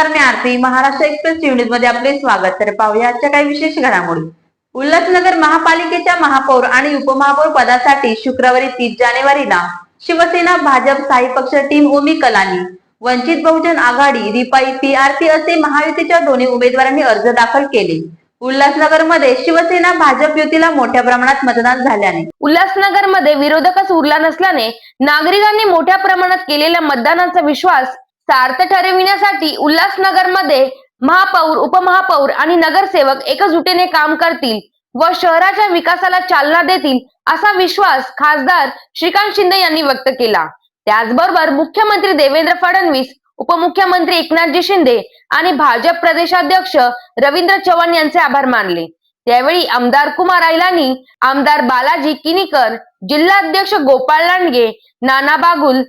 नमस्कार, मी आरती. Maharashtra express news मध्ये आपले स्वागत. तर पाहूया आजच्या काही विशेष घडामोडी. उल्हासनगर महापालिकेच्या महापौर आणि उपमहापौर पदासाठी शुक्रवारी 30 जानेवारीला शिवसेना, भाजप, साई पक्ष टीम, ओमी कलानी, वंचित बहुजन आघाडी, रिपाई, पीआरपी असे महायुतीच्या दोन्ही उमेदवारांनी अर्ज दाखल केले. उल्हासनगर मध्ये शिवसेना भाजप युतीला मोठ्या प्रमाणात मतदान झाल्याने उल्हासनगर मध्ये विरोधकच उरला नसल्याने नागरिकांनी मोठ्या प्रमाणात केलेल्या मतदानाचा विश्वास सार्थ ठरविण्यासाठी उल्हासनगर मध्ये महापौर, उपमहापौर आणि नगरसेवक एकजुटीने काम करतील व शहराच्या विकासाला चालना देतील असा विश्वास खासदार श्रीकांत शिंदे यांनी व्यक्त केला. त्याचबरोबर मुख्यमंत्री देवेंद्र फडणवीस, उपमुख्यमंत्री एकनाथजी शिंदे आणि भाजप प्रदेशाध्यक्ष रवींद्र चव्हाण यांचे आभार मानले. त्यावेळी आमदार कुमार ऐलानी, आमदार बालाजी किनीकर, जिल्हाध्यक्ष गोपाळ लांडगे, नाना बागुल,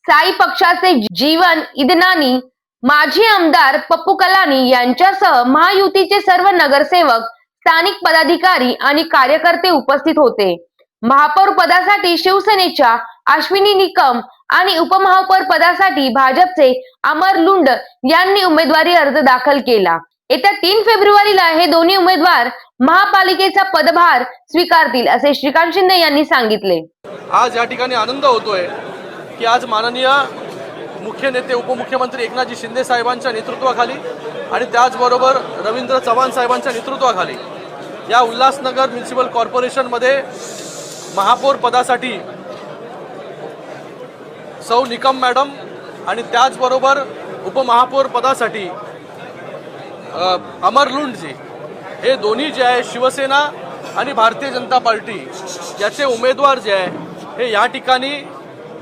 साई पक्षाचे जीवन इदनानी, माजी आमदार पप्पू कलानी यांच्यासह महायुतीचे सर्व नगरसेवक, स्थानिक पदाधिकारी आणि कार्यकर्ते उपस्थित होते. महापौर पदासाठी शिवसेनेच्या अश्विनी निकम आणि उपमहापौर पदासाठी भाजपचे अमर लुंड यांनी उमेदवारी अर्ज दाखल केला. येत्या 3 फेब्रुवारीला हे दोन्ही उमेदवार महापालिकेचा पदभार स्वीकारतील असे श्रीकांत शिंदे यांनी सांगितले. आज या ठिकाणी आनंद होतोय की आज माननीय मुख्य नेते उपमुख्यमंत्री एकनाथजी शिंदे साहेबांच्या नेतृत्वाखाली आणि त्याचबरोबर रवींद्र चव्हाण साहेबांच्या नेतृत्वाखाली या उल्हासनगर म्युनिसिपल कॉर्पोरेशनमध्ये महापौर पदासाठी सौ निकम मॅडम आणि त्याचबरोबर उपमहापौर पदासाठी अमर लुंडजी हे दोन्ही जे आहे शिवसेना आणि भारतीय जनता पार्टी याचे उमेदवार जे आहे हे या ठिकाणी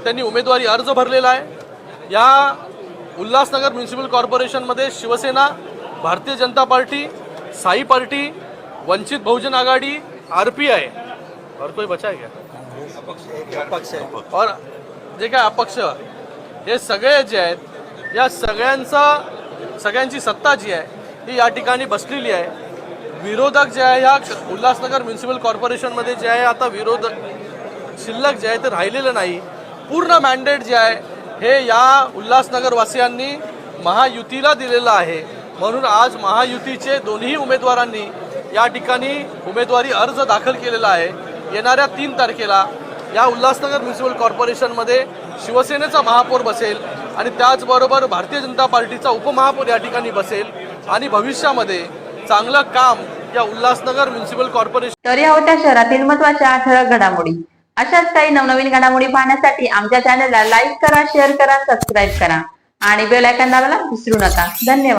त्यांनी उमेदवारी अर्ज भरलेला आहे. या Ulhasnagar municipal कॉर्पोरेशनमध्ये Shiv Sena, Bharatiya Janata party, Sai party, Vanchit Bahujan आघाडी, आरपीआय और कोई बचा है क्या और जे काय अपक्ष हे सगळे जे आहेत या सगळ्यांची सत्ता जी आहे ही या ठिकाणी बसलेली आहे. विरोधक जे आहे या उल्हासनगर म्युनिसिपल कॉर्पोरेशनमध्ये जे आहे आता विरोधक शिल्लक जे आहे ते राहिलेलं नाही. पूर्ण मॅन्डेट जे आहे हे या उल्हासनगर वासियांनी महायुतीला दिलेलं आहे. म्हणून आज महायुतीचे दोन्ही उमेदवारांनी या ठिकाणी उमेदवारी अर्ज दाखल केलेला आहे. येणाऱ्या 3 तारखेला या उल्हासनगर म्युनिसिपल कॉर्पोरेशनमध्ये शिवसेनेचा महापौर बसेल आणि त्याचबरोबर भारतीय जनता पार्टीचा उपमहापौर या ठिकाणी बसेल आणि भविष्यामध्ये चांगलं काम या उल्हासनगर म्युनिसिपल कॉर्पोरेशन. तर या होत्या शहरातील महत्त्वाच्या ठळक घडामोडी. अशाच काही नवनवीन घडामोडी पाहण्यासाठी आमच्या चॅनलला लाईक करा, शेअर करा, सबस्क्राईब करा आणि बेल आयकॉन दाबायला विसरू नका. धन्यवाद.